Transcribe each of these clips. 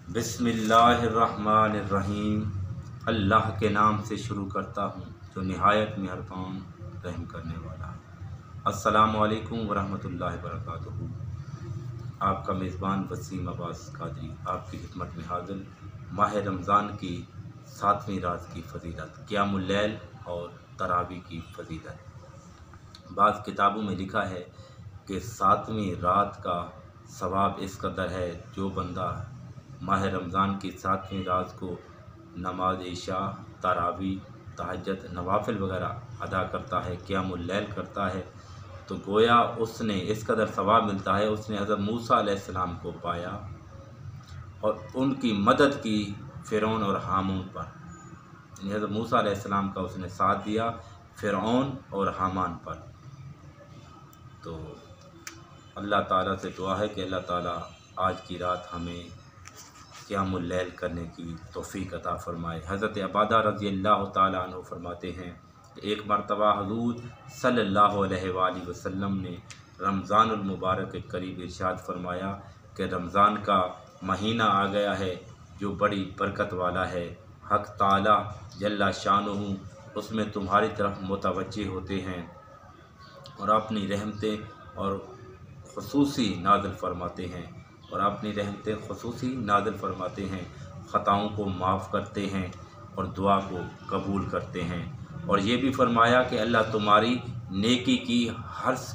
बिस्मिल्लाहिर्रहमानिर्रहीम। अल्लाह के नाम से शुरू करता हूँ जो निहायत मेहरबान रहम करने वाला है। अस्सलामु अलैकुम वरहमतुल्लाहि वबरकातुहू। आपका मेज़बान वसीम अब्बास कादरी आपकी खिदमत में हाज़िर। माह रमज़ान की 7वीं रात की फजीलत, क़ियामुल लैल और तरावी की फजीलत। बाज़ किताबों में लिखा है कि 7वीं रात का सवाब इस कदर है, जो बंदा माह रमज़ान की 7वीं रात को नमाज इशा, तरावी, तहज्जुद, नवाफिल वगैरह अदा करता है, क़ियामुल लैल करता है, तो गोया उसने इस कदर सवाब मिलता है। उसने हज़रत मूसा अलैहिस्सलाम को पाया और उनकी मदद की फ़िरौन और हामून पर। हज़रत मूसा अलैहिस्सलाम का उसने साथ दिया फ़िरौन और हामान पर। तो अल्लाह ताला से दुआ है कि अल्लाह ताला आज की रात हमें क़ियामुल लैल करने की तौफ़ीक़ अता फ़रमाए। हज़रत अबादा रज़ियल्लाहु ताला अन्हु फरमाते हैं कि एक मरतबा हुज़ूर सल्लल्लाहु अलैहि वसल्लम ने रमज़ानुल मुबारक के करीब इरशाद फरमाया कि रमज़ान का महीना आ गया है जो बड़ी बरकत वाला है। हक़ ताला जल्ला शानुहु उसमें तुम्हारी तरफ मुतवज्जे होते हैं और अपनी रहमतें और ख़ुसूसी नाज़िल फरमाते हैं ख़ताओं को माफ़ करते हैं और दुआ को कबूल करते हैं। और ये भी फरमाया कि अल्लाह तुम्हारी नेकी की हिर्स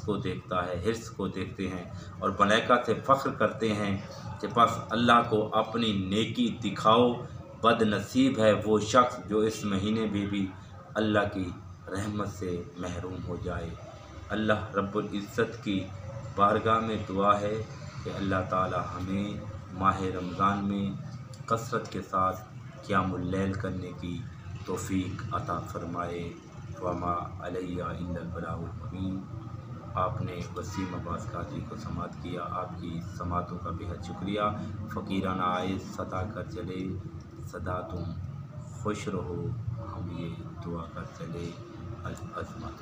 को देखते हैं और मलाइका से फ़ख्र करते हैं कि बस अल्लाह को अपनी नेकी दिखाओ। बदनसीब है वो शख्स जो इस महीने में भी अल्लाह की रहमत से महरूम हो जाए। अल्लाह रब्बुल इज़्ज़त की बारगाह में दुआ है कि अल्लाह ताला हमें माह रमज़ान में कसरत के साथ क़ियामुल लैल करने की तौफ़ीक़ अता फ़रमाए। वमा अलैया इल्लल बलागुल मुबीन। आपने वसीम अब्बास कादरी को समात किया, आपकी समातों का बेहद शुक्रिया। फ़कीराना आए सदा कर चले, सदा तुम खुश रहो, हम ये दुआ कर चले। अल अज़मत।